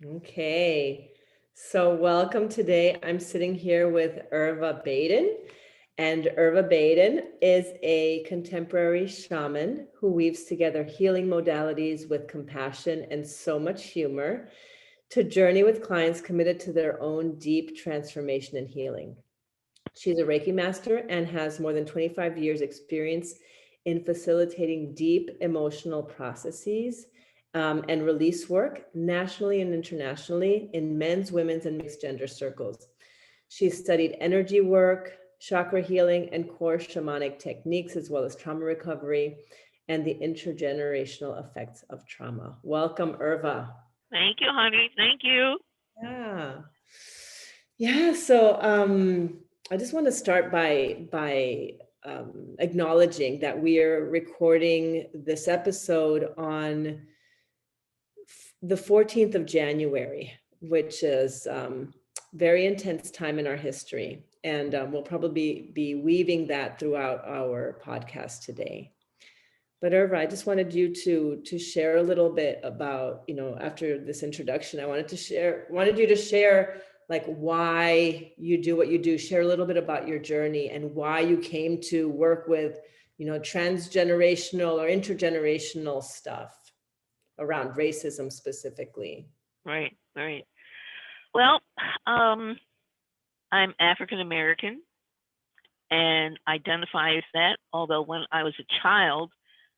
Okay, so welcome today. I'm sitting here with Erva Baden, and Irva Baden is a contemporary shaman who weaves together healing modalities with compassion and so much humor to journey with clients committed to their own deep transformation and healing. She's a Reiki Master and has more than 25 years experience in facilitating deep emotional processes and release work nationally and internationally in men's, women's, and mixed gender circles. She's studied energy work, chakra healing, and core shamanic techniques, as well as trauma recovery and the intergenerational effects of trauma. Welcome, Irva. Thank you, honey. Thank you. Yeah. Yeah. So I just want to start by acknowledging that we are recording this episode on the 14th of January, which is very intense time in our history. And we'll probably be weaving that throughout our podcast today. But Irva, I just wanted you to share a little bit about, after this introduction, wanted you to share like why you do what you do, share a little bit about your journey and why you came to work with, transgenerational or intergenerational stuff around racism specifically. Right, right. Well, um, I'm African American and identify as that, although when I was a child,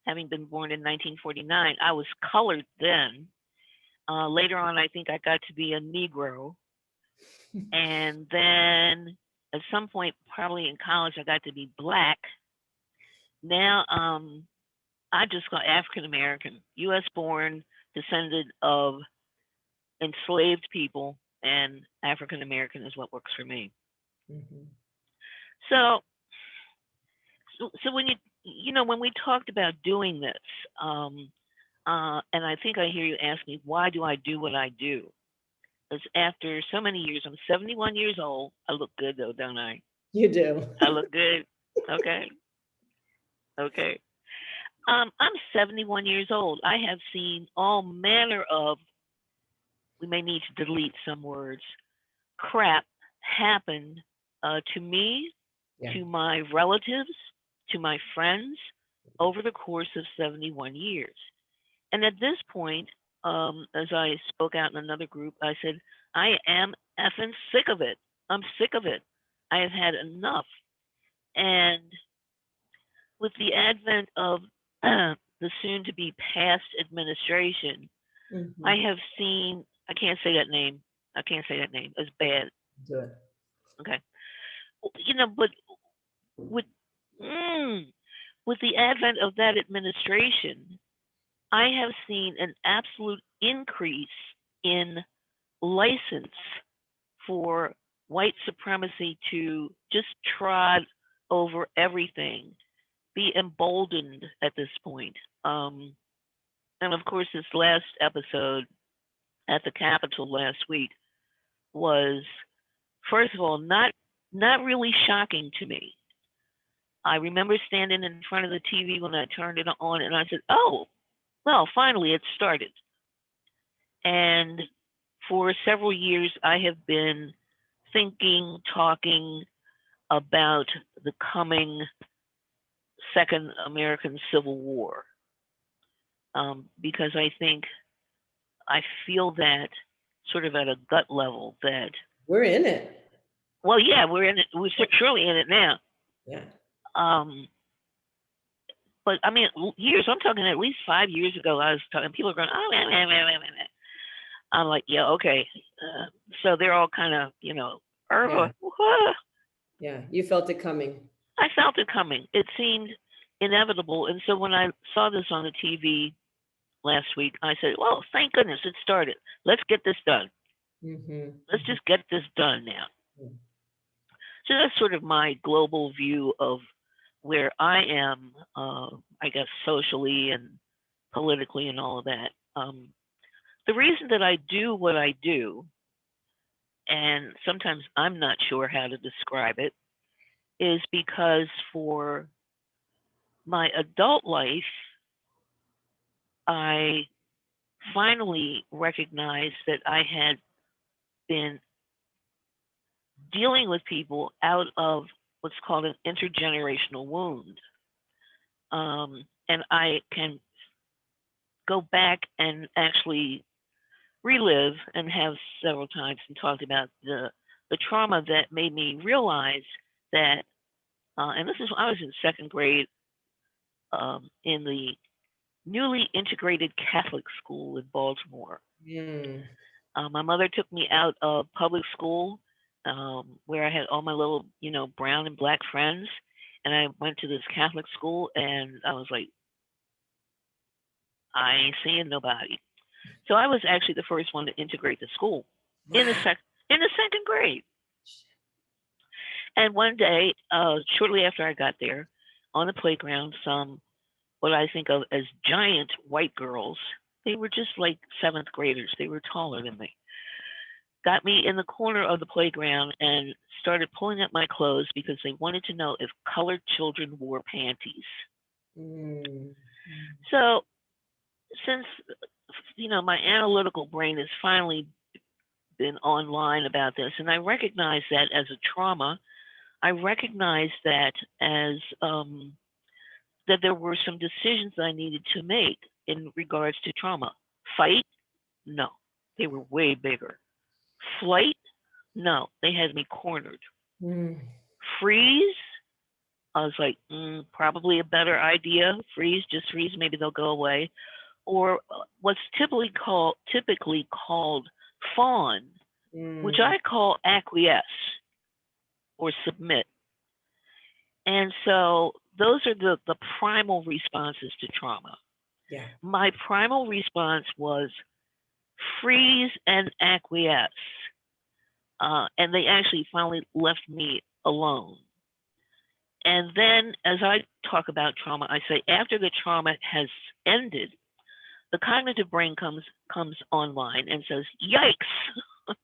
having been born in 1949, I was colored then. Later on, I think I got to be a Negro. And then at some point, probably in college, I got to be Black. Now, I just got African American, US born, descendant of enslaved people, and African American is what works for me. Mhm. So, so when when we talked about doing this, and I think I hear you ask me, why do I do what I do? It's after so many years. I'm 71 years old. I look good though, don't I? You do. I look good. Okay. Okay. I'm 71 years old. I have seen all manner of, we may need to delete some words, crap happen to me, Yeah. to my relatives, to my friends over the course of 71 years. And at this point, as I spoke out in another group, I said, I am effing sick of it. I'm sick of it. I have had enough. And with the advent of the soon to be past administration, I Mhm. have seen, I can't say that name. I can't say that name. It's bad. Do it. Okay. But with mm, with the advent of that administration, I have seen an absolute increase in license for white supremacy to just trot over everything, be emboldened at this point. And of course, this last episode at the Capitol last week was, first of all, not really shocking to me. I remember standing in front of the TV when I turned it on, and I said, "Oh, well, finally it started." And for several years, I have been thinking, talking about the coming Second American Civil War, because I feel that sort of at a gut level that, We're in it. well, yeah, we're in it. We're surely in it now. Yeah. Um, but I mean, years. I'm talking at least 5 years ago. I was talking. People are going, "Oh, man, man, man, man, man." I'm like, "Yeah, okay." So they're all kind of, Yeah. Irva. Yeah. You felt it coming. I felt it coming. It seemed inevitable. And so when I saw this on the TV last week, I said, well, thank goodness it started. Let's get this done. Let's Mm-hmm. just get this done now. So that's sort of my global view of where I am, I guess, socially and politically and all of that. The reason that I do what I do, and sometimes I'm not sure how to describe it, is because for my adult life, I finally recognized that I had been dealing with people out of what's called an intergenerational wound. And I can go back and actually relive and have several times and talked about the trauma that made me realize that, and this is when I was in second grade in the newly integrated Catholic school in Baltimore. Mm. My mother took me out of public school where I had all my little, brown and black friends. And I went to this Catholic school and I was like, I ain't seeing nobody. So I was actually the first one to integrate the school in the second grade. And one day, shortly after I got there, on the playground, some what I think of as giant white girls, they were just like seventh graders. They were taller than me. Got me in the corner of the playground and started pulling up my clothes because they wanted to know if colored children wore panties. Mm. So since, my analytical brain has finally been online about this, and I recognize that as a trauma, I recognize that as that there were some decisions I needed to make in regards to trauma. Fight? No, they were way bigger. Flight? No, they had me cornered. Mm. Freeze? I was like, probably a better idea. Just freeze. Maybe they'll go away. Or what's typically called fawn, which I call acquiesce or submit. And so those are the primal responses to trauma. Yeah. My primal response was freeze and acquiesce. And they actually finally left me alone. And then as I talk about trauma, I say after the trauma has ended, the cognitive brain comes online and says, yikes,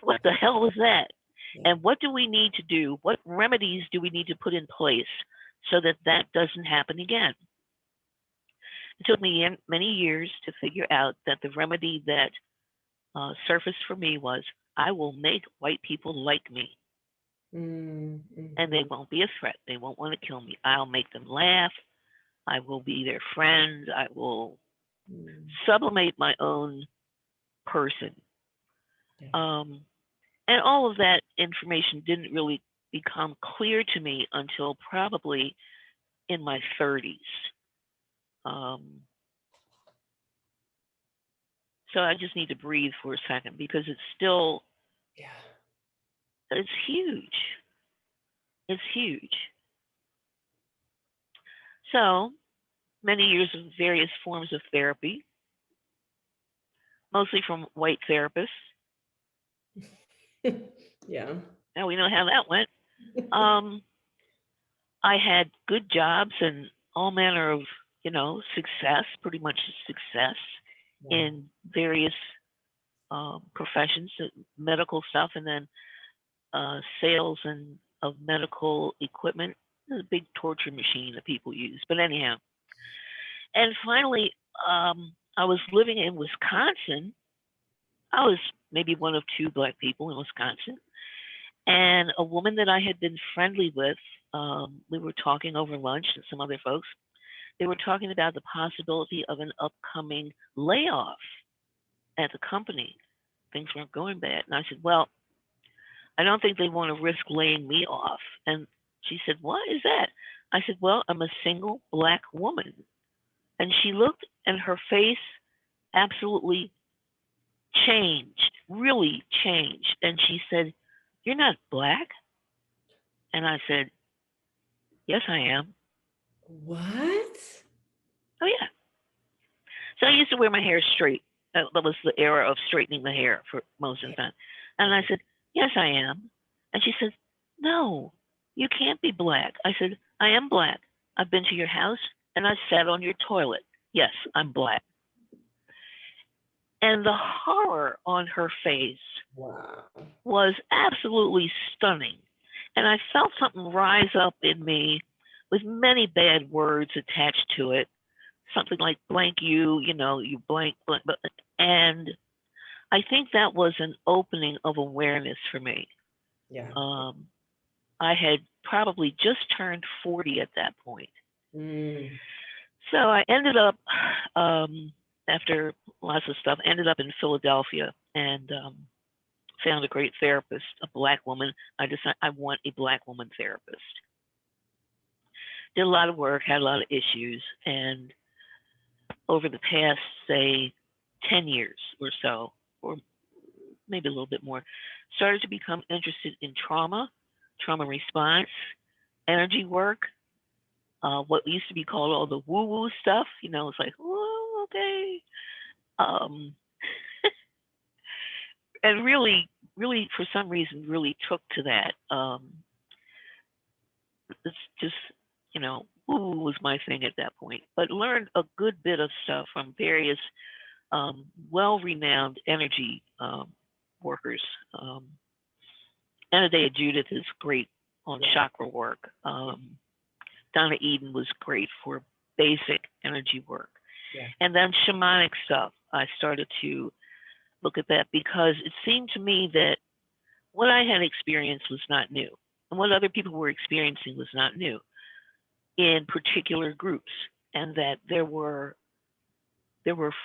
what the hell is that? Yeah. And what do we need to do? What remedies do we need to put in place so that that doesn't happen again? It took me many years to figure out that the remedy that surfaced for me was, I will make white people like me. Mm-hmm. And they won't be a threat. They won't want to kill me. I'll make them laugh. I will be their friend. I will sublimate my own person. Yeah. And all of that information didn't really become clear to me until probably in my 30s. So I just need to breathe for a second because it's still, it's huge. It's huge. So many years of various forms of therapy, mostly from white therapists. Yeah. Now we know how that went. I had good jobs and all manner of, success, pretty much success in various professions, medical stuff, and then sales and of medical equipment. It's a big torture machine that people use. But anyhow, and finally, I was living in Wisconsin. I was maybe one of two Black people in Wisconsin. And a woman that I had been friendly with, we were talking over lunch and some other folks. They were talking about the possibility of an upcoming layoff at the company. Things weren't going bad. And I said, well, I don't think they want to risk laying me off. And she said, what is that? I said, well, I'm a single Black woman. And she looked and her face absolutely changed, really changed. And she said, you're not Black? And I said, yes, I am. What? Oh, yeah. So I used to wear my hair straight. That was the era of straightening the hair for most of the time. And I said, yes, I am. And she said, no, you can't be Black. I said, I am Black. I've been to your house and I sat on your toilet. Yes, I'm Black. And the horror on her face was absolutely stunning. And I felt something rise up in me with many bad words attached to it. Something like blank you, you blank, but And I think that was an opening of awareness for me. Yeah. I had probably just turned 40 at that point. Mm. So I ended up, after lots of stuff, ended up in Philadelphia and found a great therapist, a Black woman. I decided I want a Black woman therapist. Did a lot of work, had a lot of issues, and over the past, say, 10 years or so, or maybe a little bit more, started to become interested in trauma response, energy work, what used to be called all the woo-woo stuff. It's like, oh, okay. And really, for some reason, really took to that. It's just, woo was my thing at that point. But learned a good bit of stuff from various well-renowned energy workers. Anadea Judith is great on chakra work. Donna Eden was great for basic energy work. Yeah. And then shamanic stuff, I started to look at that because it seemed to me that what I had experienced was not new. And what other people were experiencing was not new in particular groups. And that there were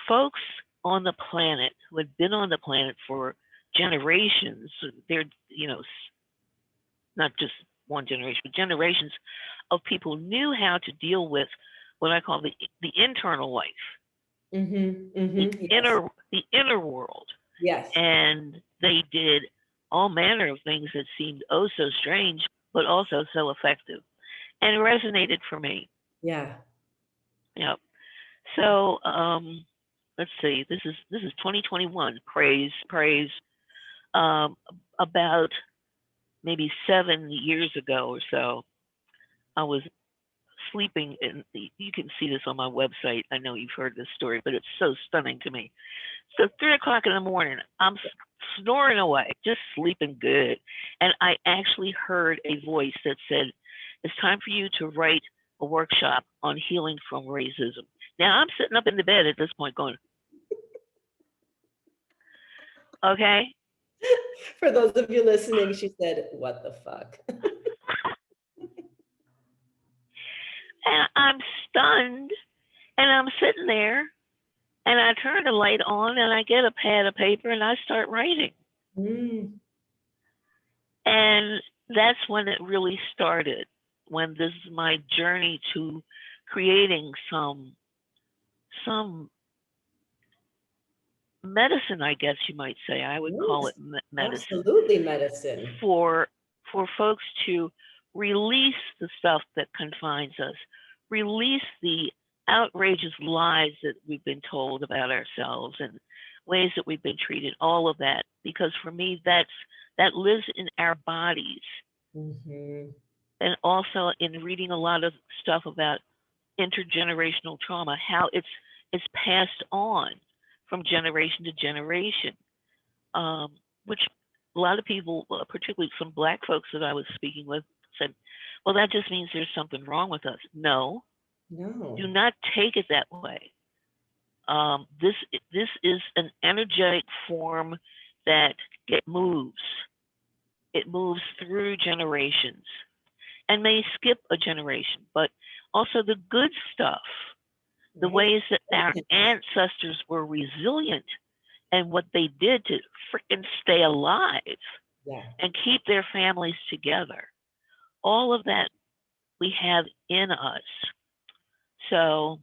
folks on the planet who had been on the planet for generations. They're, not just one generation, but generations of people who knew how to deal with what I call the internal life, the inner world. Yes. And they did all manner of things that seemed oh so strange, but also so effective, and it resonated for me. Yeah. Yep. So let's see. This is 2021. Praise. About maybe 7 years ago or so, I was sleeping, and you can see this on my website. I know you've heard this story, but it's so stunning to me. So 3 o'clock in the morning, I'm snoring away, just sleeping good. And I actually heard a voice that said, it's time for you to write a workshop on healing from racism. Now I'm sitting up in the bed at this point going, okay. For those of you listening, she said, what the fuck? And I'm stunned, and I'm sitting there, and I turn the light on, and I get a pad of paper, and I start writing. Mm. And that's when it really started, when this is my journey to creating some medicine, I guess you might say. I would call it medicine. Absolutely medicine. For folks to release the stuff that confines us, release the outrageous lies that we've been told about ourselves and ways that we've been treated, all of that. Because for me, that lives in our bodies. Mm-hmm. And also in reading a lot of stuff about intergenerational trauma, how it's passed on from generation to generation, which a lot of people, particularly some Black folks that I was speaking with, said, well, that just means there's something wrong with us. No. Do not take it that way. This is an energetic form that moves. It moves through generations and may skip a generation, but also the good stuff, the ways that our ancestors were resilient and what they did to freaking stay alive and keep their families together. All of that we have in us. So,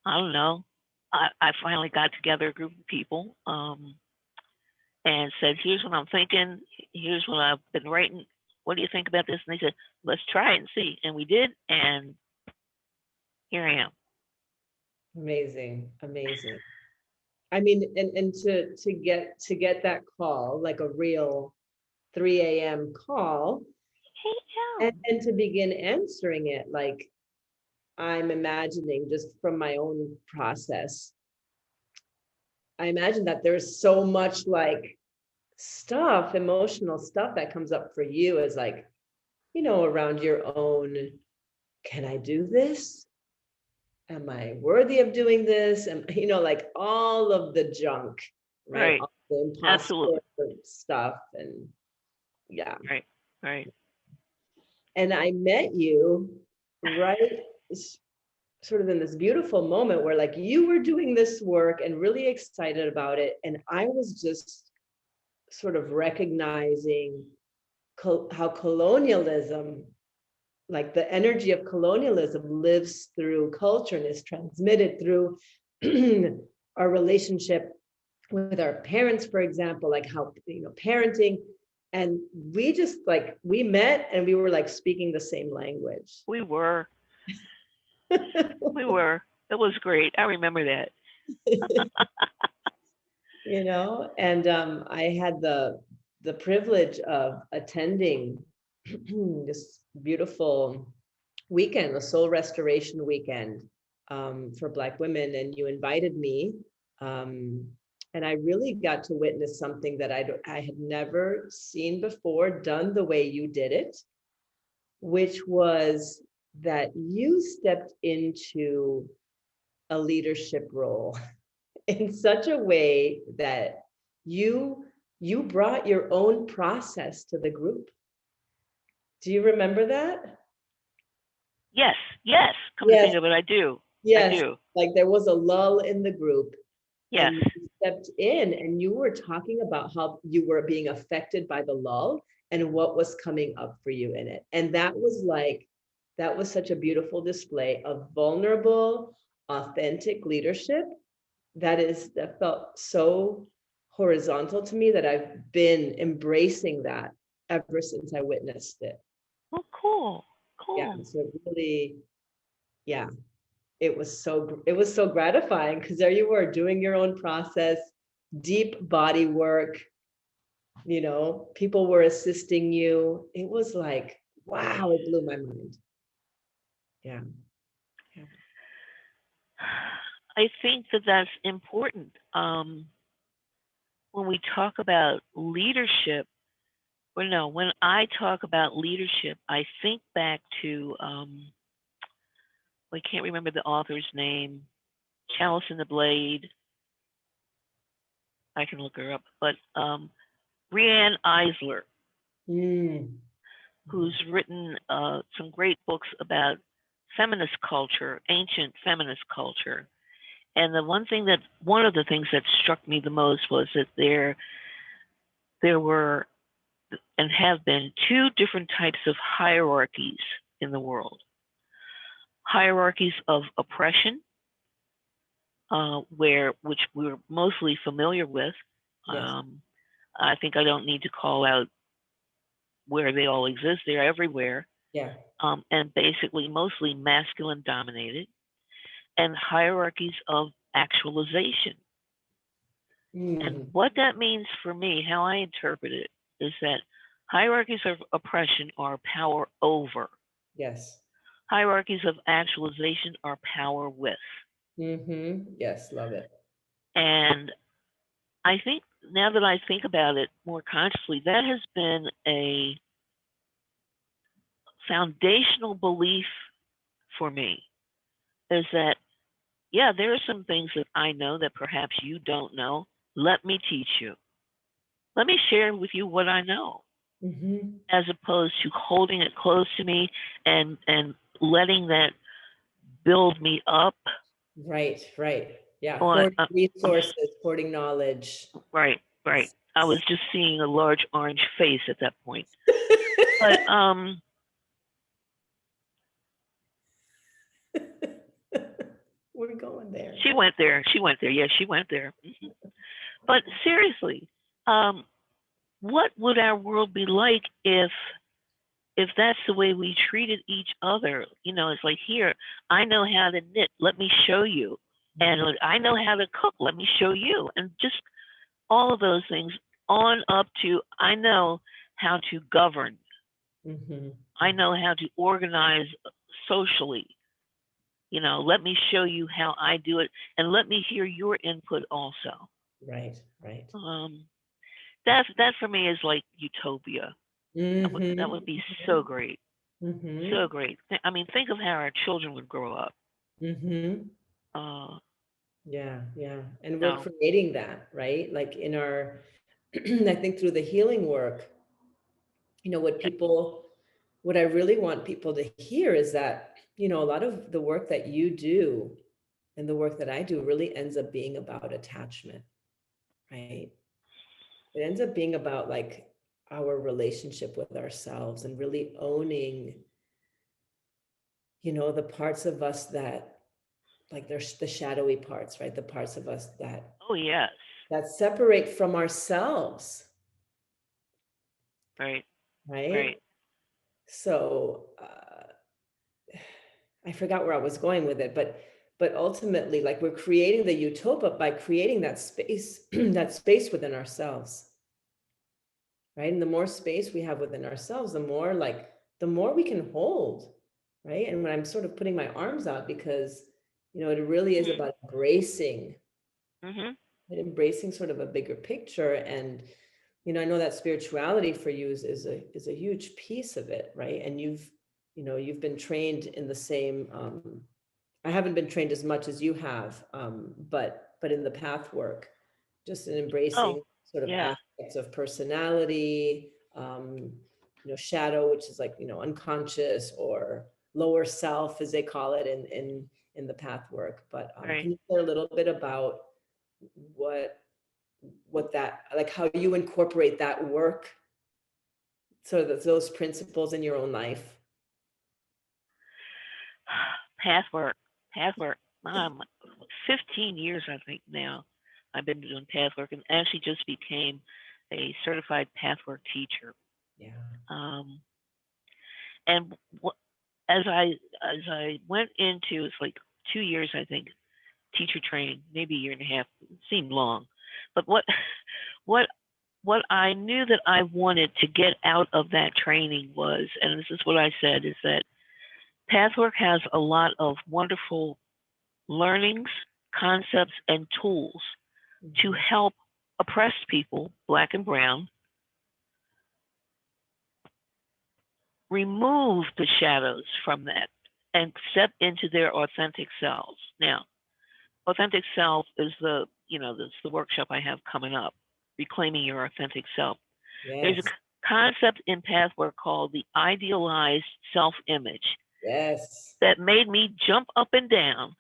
I don't know. I finally got together a group of people and said, here's what I'm thinking. Here's what I've been writing. What do you think about this? And they said, let's try it and see. And we did. And here I am. Amazing. I mean, and to get that call, like a real 3 a.m. call, and to begin answering it, like I'm imagining just from my own process, I imagine that there's so much like stuff, emotional stuff that comes up for you as like, around your own, can I do this? am I worthy of doing this? And, like all of the junk, right? Right. All the imposter Absolutely. stuff. And yeah. Right. Right. And I met you right sort of in this beautiful moment where like you were doing this work and really excited about it. And I was just sort of recognizing how colonialism, like the energy of colonialism, lives through culture and is transmitted through our relationship with our parents, for example, like how, parenting. And we just like, we met and we were like speaking the same language. We were. We were. It was great. I remember that. And I had the privilege of attending this beautiful weekend, a soul restoration weekend, for Black women, and you invited me, and I really got to witness something that I had never seen before, done the way you did it, which was that you stepped into a leadership role in such a way that you brought your own process to the group. Do you remember that? Yes. Yes. Come to think of it, I do. Yes. I do. Like there was a lull in the group. Yes. And you stepped in and you were talking about how you were being affected by the lull and what was coming up for you in it. And that was such a beautiful display of vulnerable, authentic leadership that felt so horizontal to me that I've been embracing that ever since I witnessed it. Oh, cool. Cool. Yeah, so really, yeah, it was so gratifying because there you were doing your own process, deep body work, people were assisting you. It was like, wow, it blew my mind. Yeah. I think that that's important. When we talk about leadership, when I talk about leadership, I think back to, I can't remember the author's name, Chalice and the Blade. I can look her up, but Riane Eisler, who's written some great books about feminist culture, ancient feminist culture. And one of the things that struck me the most was that there were and have been two different types of hierarchies in the world. Hierarchies of oppression, which we're mostly familiar with. Yes. I think I don't need to call out where they all exist. They're everywhere. Yeah. And basically mostly masculine dominated, and hierarchies of actualization. And what that means for me, how I interpret it, is that hierarchies of oppression are power over. Yes. Hierarchies of actualization are power with. Yes, love it. And I think now that I think about it more consciously, that has been a foundational belief for me, is that, yeah, there are some things that I know that perhaps you don't know. Let me teach you. Let me share with you what I know, as opposed to holding it close to me and letting that build me up. Right. Yeah. Hoarding resources, hoarding knowledge. Right. I was just seeing a large orange face at that point. But we're going there. She went there. Yeah, she went there. But seriously, what would our world be like if that's the way we treated each other? It's like, here, I know how to knit. Let me show you. And I know how to cook. Let me show you. And just all of those things on up to, I know how to govern. I know how to organize socially. Let me show you how I do it, and let me hear your input also. Right. That for me is like utopia. That would be so great. So great. I mean, think of how our children would grow up. Mm-hmm. Uh, Yeah, yeah. And we're no. creating that, right? Like in our, I think through the healing work, what I really want people to hear is that, a lot of the work that you do and the work that I do really ends up being about attachment, right? It ends up being about like our relationship with ourselves and really owning, the parts of us that, like, there's the shadowy parts, right? The parts of us that Oh yes. separate from ourselves, Right. right? Right. So I forgot where I was going with it, but ultimately, like, we're creating the utopia by creating that space, that space within ourselves, right? And the more space we have within ourselves, the more we can hold, right? And when I'm sort of putting my arms out, because it really is Mhm. about embracing, Mhm. right? Embracing sort of a bigger picture. And I know that spirituality for you is a huge piece of it, right? And you've been trained in the same. I haven't been trained as much as you have, but in the path work, just in Oh embracing sort of yeah. aspects of personality, shadow, which is like, unconscious or lower self, as they call it in the path work. But Right. can you share a little bit about what that, like, how you incorporate that work, sort of those principles in your own life? Path work. Path work. 15 years I think now. I've been doing path work and actually just became a certified pathwork teacher. Yeah. Um, and as I went into, it's like 2 years I think, teacher training, maybe a year and a half. It seemed long, but what what I knew that I wanted to get out of that training was, and this is what I said, is that pathwork has a lot of wonderful learnings, concepts, and tools to Mhm. help oppressed people, black and brown, remove the shadows from that and step into their authentic selves. Now, authentic self is the workshop I have coming up, reclaiming your authentic self. There's a Yes. concept in pathwork called the idealized self-image Yes. that made me jump up and down.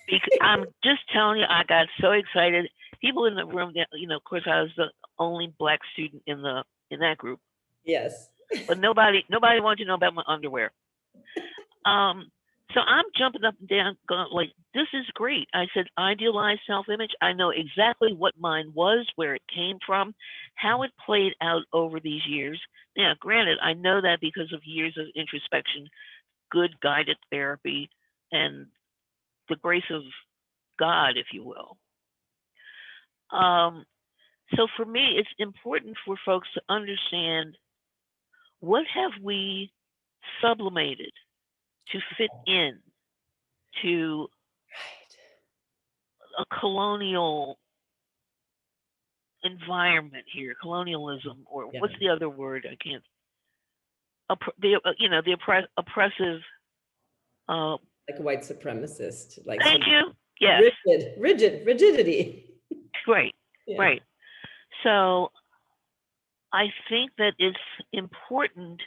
Because I'm just telling you, I got so excited. People in the room, of course, I was the only black student in that group, Yes. but nobody wanted to know about my underwear. Um, so I'm jumping up and down, going like, "This is great." I said, "Idealized self-image. I know exactly what mine was, where it came from, how it played out over these years. Now, granted, I know that because of years of introspection, good guided therapy, and the grace of God, if you will." Um, so for me, it's important for folks to understand what have we sublimated to fit in to Right. a colonial environment here, colonialism, or Yeah. what's the other word? I can't. The oppressive. Uh, Like a white supremacist, like thank sort of you. Yes, rigidity. right, Yeah. right. So I think that it's important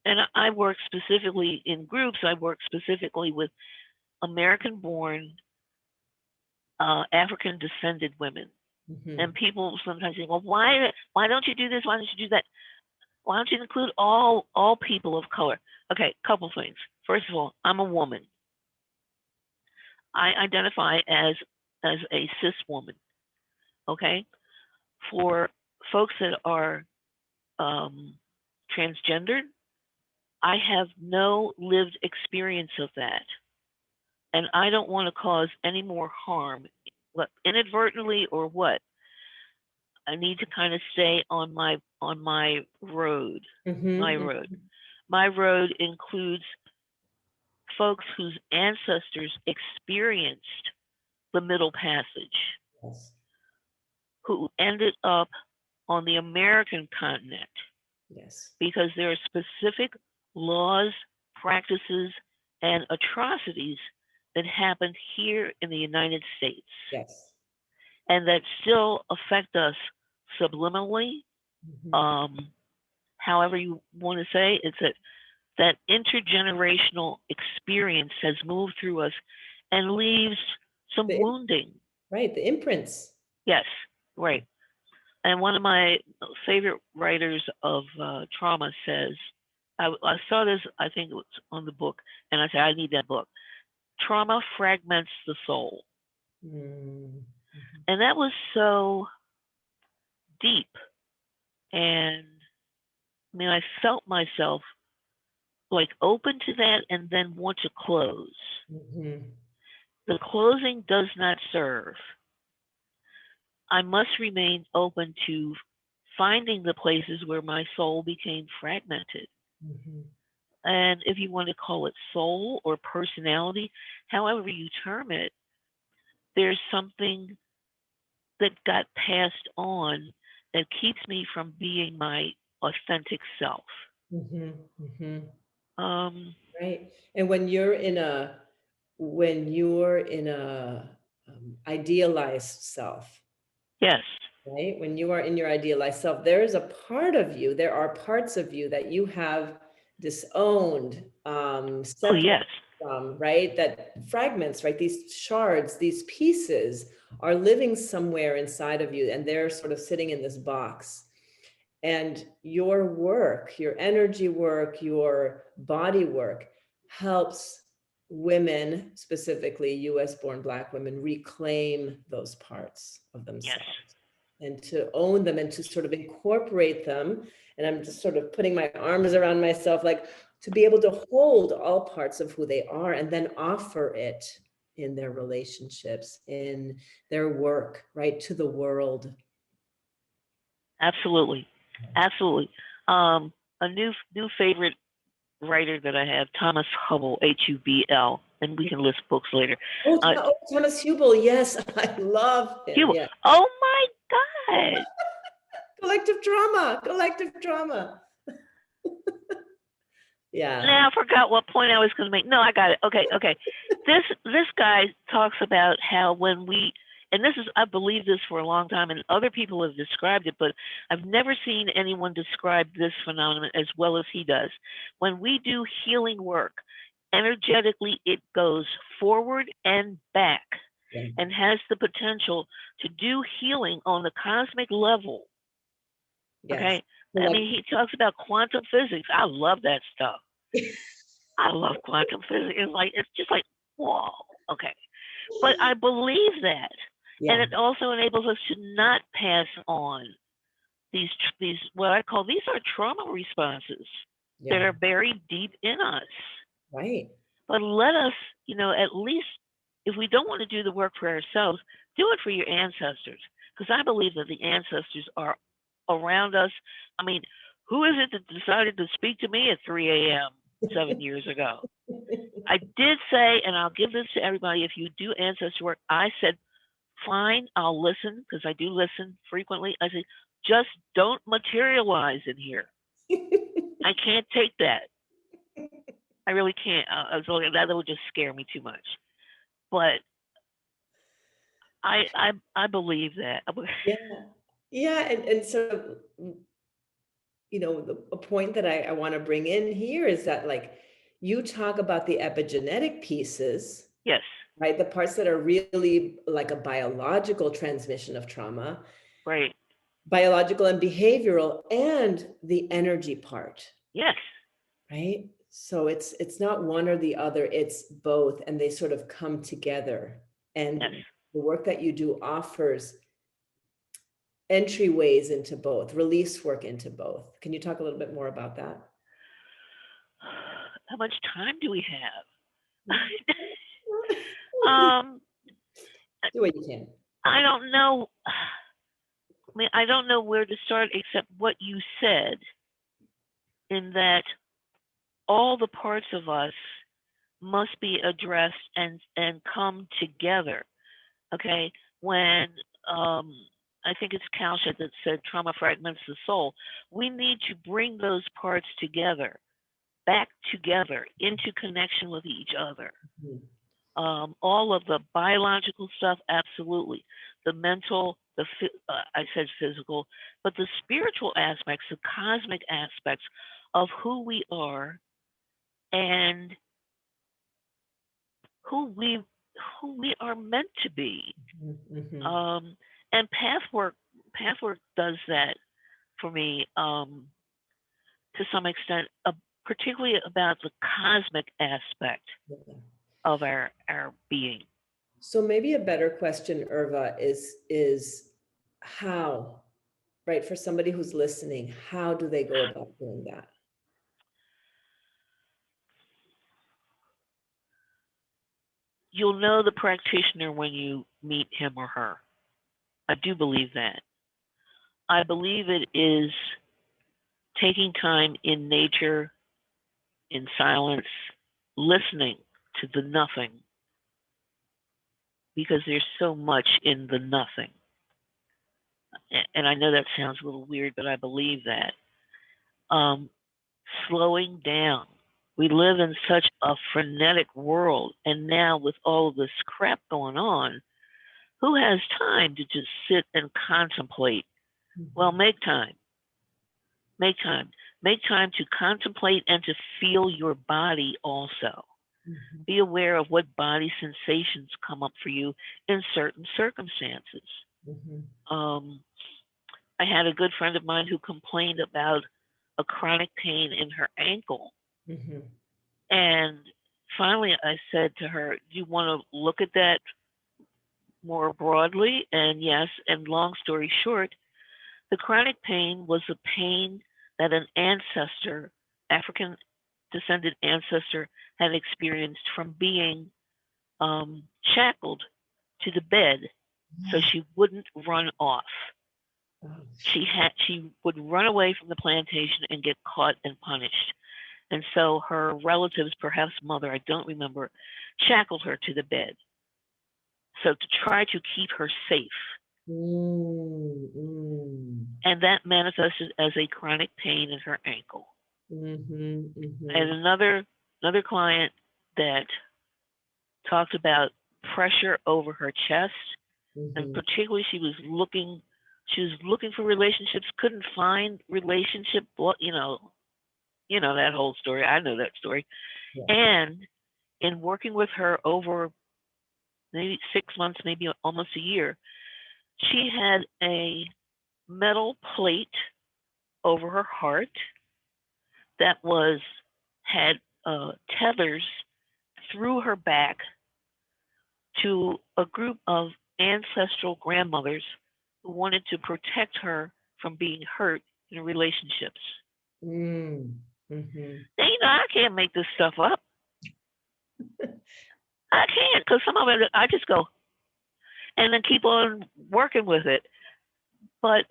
and I work specifically in groups. I work specifically with American-born, African-descended women. And Hmm. people sometimes say, "Well, why don't you do this? Why don't you do that? Why don't you include all people of color?" Okay, couple things. First of all, I'm a woman. I identify as a cis woman. Okay, for folks that are um, transgendered, I have no lived experience of that, and I don't want to cause any more harm, what, inadvertently or what. I need to kind of stay on my road. My Hmm. road. My road includes folks whose ancestors experienced the Middle Passage, Yes. who ended up on the American continent Yes. because there are specific laws, practices, and atrocities that happened here in the United States Yes. and that still affect us subliminally, however you want to say. It's that intergenerational experience has moved through us and leaves some wounding. Right, the imprints. Yes, right. And one of my favorite writers of trauma says, I saw this, I think it was on the book, and I said, I need that book. Trauma fragments the soul. Mm-hmm. And that was so deep. And I mean, I felt myself like open to that and then want to close. Mm-hmm. The closing does not serve. I must remain open to finding the places where my soul became fragmented. Mm-hmm. And if you want to call it soul or personality, however you term it, there's something that got passed on that keeps me from being my authentic self. Mm-hmm. Mm-hmm. Um, Right. And when you're in a idealized self, yes. right? When you are in your idealized self, there are parts of you that you have disowned, Oh, separated yes. from, right? That fragments, right? These shards, these pieces are living somewhere inside of you, and they're sort of sitting in this box. And your work, your energy work, your body work helps women, specifically US born Black women, reclaim those parts of Yes. themselves and to own them and to sort of incorporate them. And I'm just sort of putting my arms around myself, like to be able to hold all parts of who they are and then offer it in their relationships, in their work, right, to the world. Absolutely. Absolutely. A new favorite writer that I have, Thomas Hubble, Hubl, and we can list books later. Thomas Hubel, yes, I love him. Hubel. Yeah. Oh my God. Collective trauma. Yeah. Now I forgot what point I was going to make. No, I got it. Okay. This guy talks about how when we, and this is, I believe this for a long time, and other people have described it, but I've never seen anyone describe this phenomenon as well as he does. When we do healing work, energetically it goes forward and back, Yeah. and has the potential to do healing on the cosmic level. Yes. Okay. I mean, he talks about quantum physics. I love that stuff. I love quantum physics. It's just like, whoa, okay. But I believe that. Yeah. And it also enables us to not pass on these what I call, these are trauma responses that Yeah. are buried deep in us. Right. But let us, at least if we don't want to do the work for ourselves, do it for your ancestors. Because I believe that the ancestors are around us. I mean, who is it that decided to speak to me at 3 a.m. 7 years ago? I did say, and I'll give this to everybody, if you do ancestor work, I said, fine, I'll listen, because I do listen frequently. I said, just don't materialize in here. I can't take that. I really can't. That would just scare me too much. But I believe that. Yeah. Yeah. And sort of, a point that I want to bring in here is that, like, you talk about the epigenetic pieces, Yes. right? The parts that are really like a biological transmission of trauma, Right. biological and behavioral, and the energy part. Yes. Right? So it's not one or the other, it's both, and they sort of come together. And Yes. the work that you do offers entryways into both, release work into both. Can you talk a little bit more about that? How much time do we have? Do what you can. I don't know. I mean, I don't know where to start except what you said, in that all the parts of us must be addressed and come together. Okay, when I think it's Kalsha that said trauma fragments the soul. We need to bring those parts together. back together into connection with each other. Mhm. All of the biological stuff, absolutely. The mental, I said physical, but the spiritual aspects, the cosmic aspects of who we are and who we are meant to be. Mhm. And pathwork does that for me to some extent, particularly about the cosmic aspect Yeah. of our being. So maybe a better question, Irva, is how, right? For somebody who's listening, how do they go about doing that? You'll know the practitioner when you meet him or her. I do believe that. I believe it is taking time in nature, in silence, listening to the nothing, because there's so much in the nothing. And I know that sounds a little weird, but I believe that. Slowing down. We live in such a frenetic world, and now with all of this crap going on, who has time to just sit and contemplate? Well, make time. Make time. Make time to contemplate and to feel your body also. Mhm. Be aware of what body sensations come up for you in certain circumstances. Mhm. I had a good friend of mine who complained about a chronic pain in her ankle. Mhm. And finally, I said to her, do you want to look at that more broadly? And yes, and long story short, the chronic pain was a pain that an ancestor, African descended ancestor, had experienced from being shackled to the bed so she wouldn't run off. Oh, She would run away from the plantation and get caught and punished. And so her relatives, perhaps mother, I don't remember, shackled her to the bed. So to try to keep her safe. And that manifested as a chronic pain in her ankle. I had another client that talked about pressure over her chest, and particularly she was looking for relationships, couldn't find relationship. Well, you know that whole story. I know that story. Yeah. And in working with her over maybe 6 months, maybe almost a year, she had a metal plate over her heart that had tethers through her back to a group of ancestral grandmothers who wanted to protect her from being hurt in relationships. Now, I can't make this stuff up. I can't, because some of it, I just go and then keep on working with it. But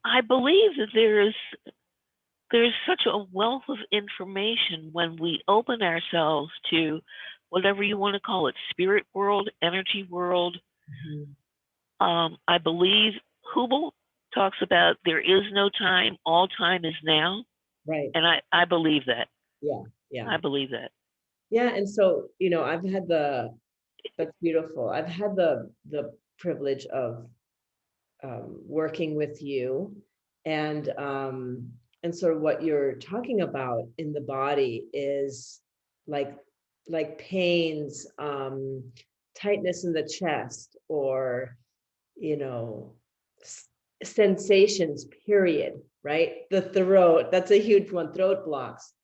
I believe that there's such a wealth of information when we open ourselves to whatever you want to call it, spirit world, energy world. I believe Hubel talks about there is no time, all time is now. Right. And I believe that. Yeah. Yeah. I believe that. Yeah. And so, I've had that's beautiful. I've had the privilege of working with you, and sort of what you're talking about in the body is like pains, tightness in the chest, or sensations, period, right? The throat, that's a huge one. Throat blocks.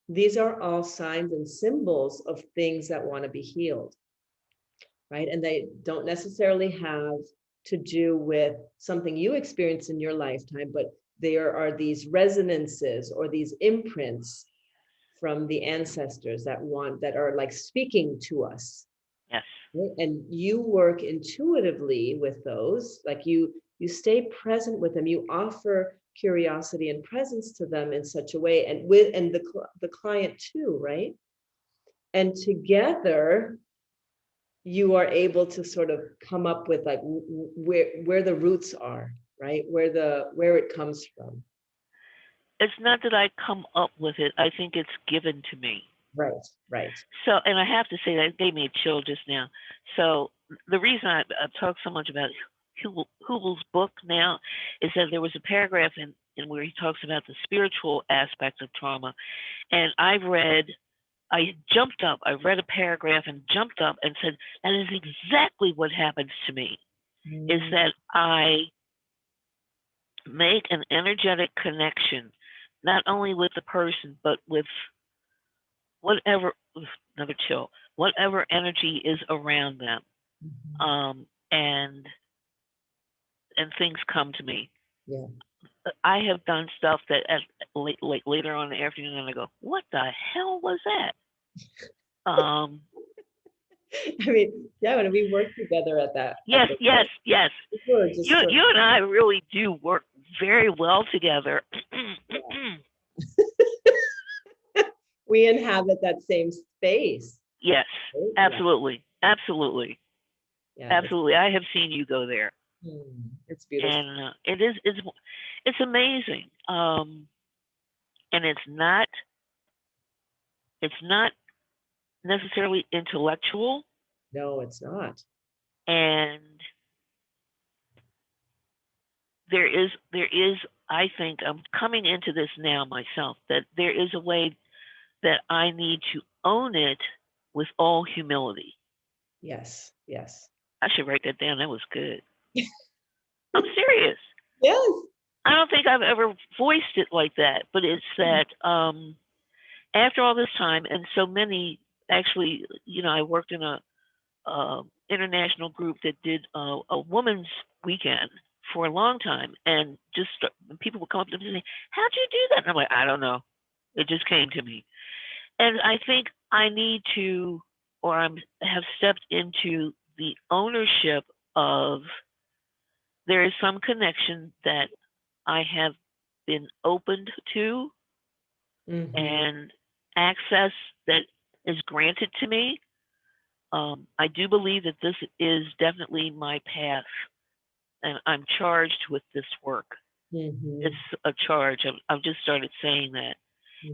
These are all signs and symbols of things that want to be healed, right? And they don't necessarily have to do with something you experienced in your lifetime, but there are these resonances or these imprints from the ancestors that are like speaking to us. Yes. Right? And you work intuitively with those, like you stay present with them, you offer curiosity and presence to them in such a way, and the client too, right? And together you are able to sort of come up with like where the roots are, right? Where it comes from. it's not that I come up with it. I think it's given to me. Right. So, and I have to say that gave me a chill just now. So the reason I talk so much about Hubel's book now is that there was a paragraph in where he talks about the spiritual aspects of trauma. And I jumped up, I read a paragraph and jumped up and said, that is exactly what happens to me, is that I make an energetic connection, not only with the person, but with whatever, another chill, whatever energy is around them. And things come to me. Yeah. I have done stuff that later on in the afternoon, and I go, what the hell was that? I mean, yeah, when we work together at that. Yes. You And I really do work very well together. We inhabit that same space. Yes, Right? absolutely. Yeah. Absolutely. Yeah, Absolutely. I have seen you go there. It's beautiful. And it's amazing. And it's not necessarily intellectual. No, it's not. And there is, I think I'm coming into this now myself, that there is a way that I need to own it with all humility. Yes. I should write that down. That was good. I'm serious. Yes. I don't think I've ever voiced it like that, but it's that after all this time, and so many, actually, I worked in a international group that did a women's weekend for a long time, and just people would come up to me and say, how'd you do that? And I'm like, I don't know. It just came to me. And I think I need to, or have stepped into the ownership of, there is some connection that I have been opened to and access that is granted to me. I do believe that this is definitely my path, and I'm charged with this work. It's a charge. I've just started saying that.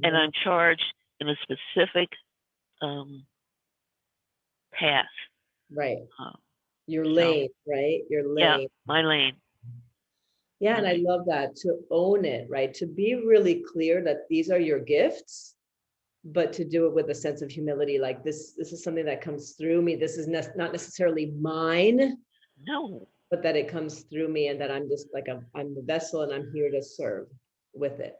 And I'm charged in a specific path. Right. Your lane, right? Your lane. Yeah, my lane. Yeah, and I love that, to own it, right? To be really clear that these are your gifts, but to do it with a sense of humility, like this is something that comes through me. This is not necessarily mine. No. But that it comes through me, and that I'm just like I'm the vessel, and I'm here to serve with it.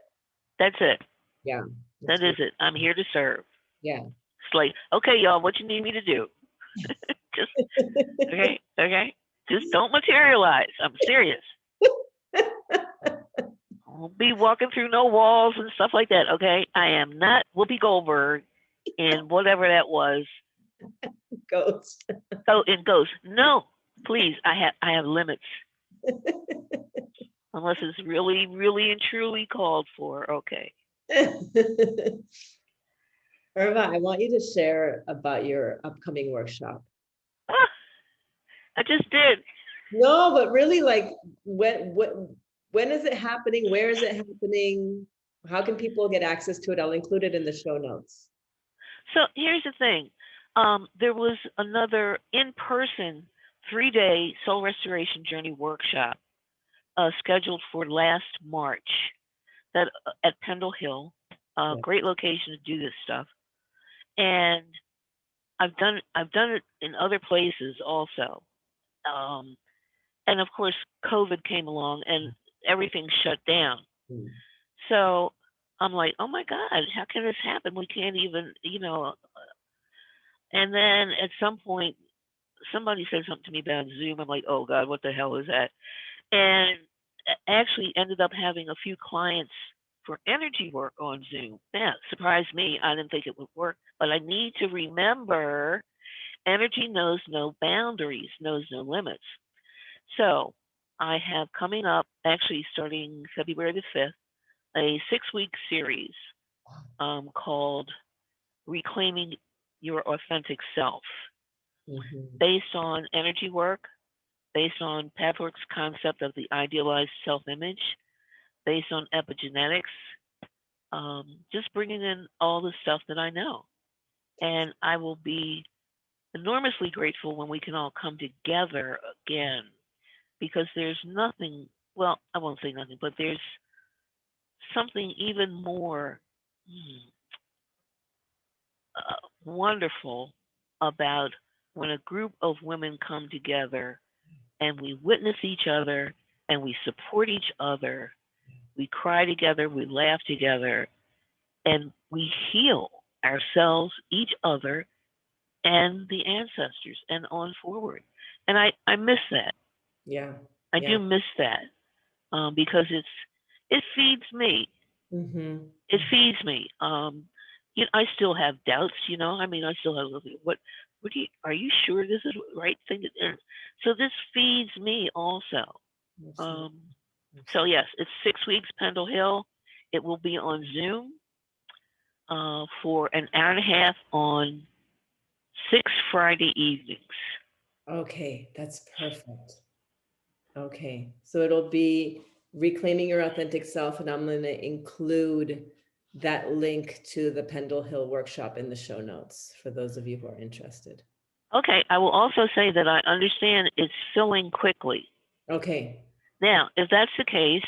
That's it. Yeah. That is it. I'm here to serve. Yeah. It's like, okay, y'all, what you need me to do? Just okay. Just don't materialize. I'm serious. I'll be walking through no walls and stuff like that. Okay, I am not Whoopi Goldberg in whatever that was. Ghost. Oh, in Ghost. No, please. I have limits. Unless it's really, really and truly called for. Okay. Irva, I want you to share about your upcoming workshop. I just did. No, but really, like, when is it happening? Where is it happening? How can people get access to it? I'll include it in the show notes. So here's the thing. There was another in-person 3-day soul restoration journey workshop scheduled for last March that at Pendle Hill. Great location to do this stuff. And I've done it in other places also. And of course, COVID came along and everything shut down. So I'm like, oh my God, how can this happen? We can't even, And then at some point, somebody said something to me about Zoom. I'm like, oh God, what the hell is that? And actually ended up having a few clients for energy work on Zoom. Yeah, surprised me. I didn't think it would work. But I need to remember, energy knows no boundaries, knows no limits. So I have coming up, actually starting February the 5th, a 6-week series called Reclaiming Your Authentic Self, based on energy work, based on Pathwork's concept of the idealized self-image, based on epigenetics, just bringing in all the stuff that I know. And I will be enormously grateful when we can all come together again, because there's nothing, well, I won't say nothing, but there's something even more wonderful about when a group of women come together and we witness each other and we support each other. We cry together, we laugh together, and we heal ourselves, each other, and the ancestors, and on forward. And I miss that. Yeah. I Yeah. do miss that, because it feeds me. Mm-hmm. It feeds me. I still have doubts. I mean, I still have what are you sure this is the right thing to do? So this feeds me also. Absolutely. So yes, it's 6 weeks, Pendle Hill. It will be on Zoom for an hour and a half on 6 Friday evenings. Okay, that's perfect. Okay, so it'll be reclaiming your authentic self, and I'm going to include that link to the Pendle Hill workshop in the show notes for those of you who are interested. Okay, I will also say that I understand it's filling quickly. Okay. Now, if that's the case,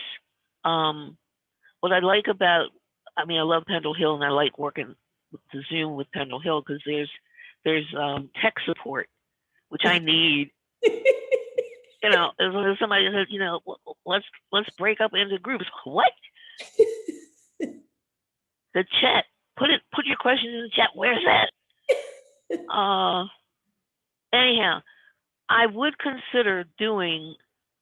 what I like about, I love Pendle Hill, and I like working with the Zoom with Pendle Hill because there's tech support, which I need. If somebody says, let's break up into groups. What? The chat. Put your questions in the chat. Where's that? Anyhow, I would consider doing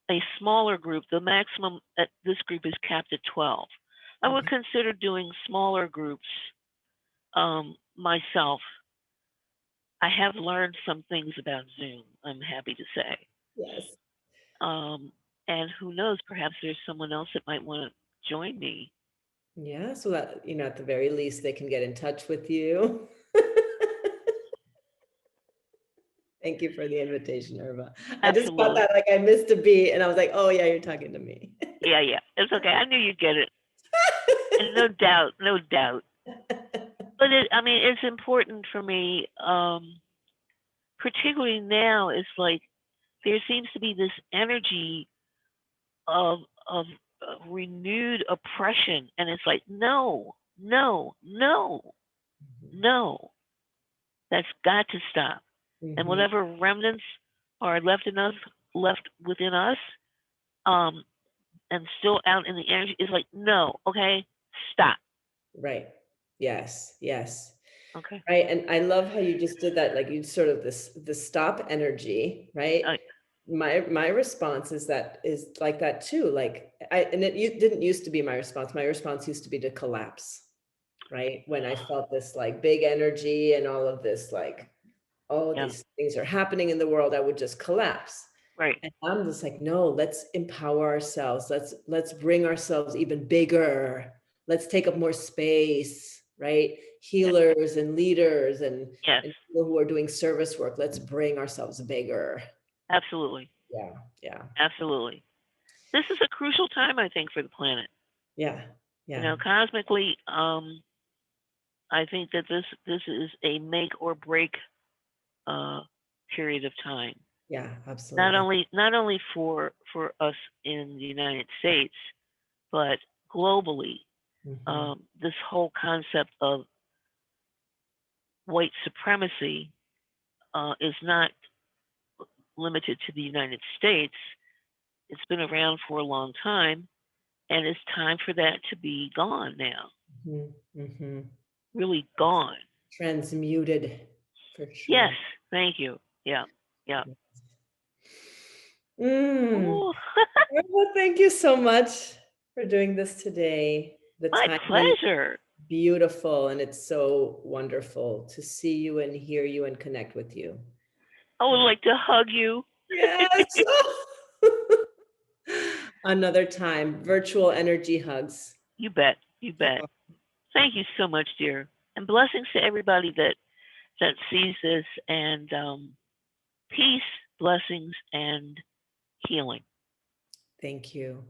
a smaller group. The maximum at this group is capped at 12. I would consider doing smaller groups myself. I have learned some things about Zoom, I'm happy to say. Yes. And who knows, perhaps there's someone else that might want to join me. Yeah, so that, at the very least, they can get in touch with you. Thank you for the invitation, Irva. I just felt that like I missed a beat, and I was like, oh yeah, you're talking to me. Yeah, it's okay. I knew you'd get it. And no doubt. But it's important for me, particularly now. It's like there seems to be this energy of renewed oppression, and it's like no, that's got to stop. Mm-hmm. And whatever remnants are left within us, and still out in the energy, is like no, okay, stop. Right. Yes. Okay. Right. And I love how you just did that. Like you sort of the stop energy, right? My response is like that too. Like it didn't used to be my response. My response used to be to collapse, right? When I felt this like big energy and all of this, like, these things are happening in the world, I would just collapse. Right. And I'm just like, no, let's empower ourselves. Let's bring ourselves even bigger. Let's take up more space, right? Healers and leaders and people who are doing service work. Let's bring ourselves bigger. Absolutely. Yeah. Absolutely. This is a crucial time, I think, for the planet. Yeah. Cosmically, I think that this is a make or break period of time. Yeah, absolutely. Not only for us in the United States, but globally. Mm-hmm. This whole concept of white supremacy is not limited to the United States. It's been around for a long time, and it's time for that to be gone now. Mm-hmm. Really gone. Transmuted, for sure. Yes, thank you. Yeah. Well, thank you so much for doing this today. My pleasure. Beautiful, and it's so wonderful to see you and hear you and connect with you. I would like to hug you. Yes. Another time, virtual energy hugs. You bet. Thank you so much, dear. And blessings to everybody that sees this, and peace, blessings, and healing. Thank you.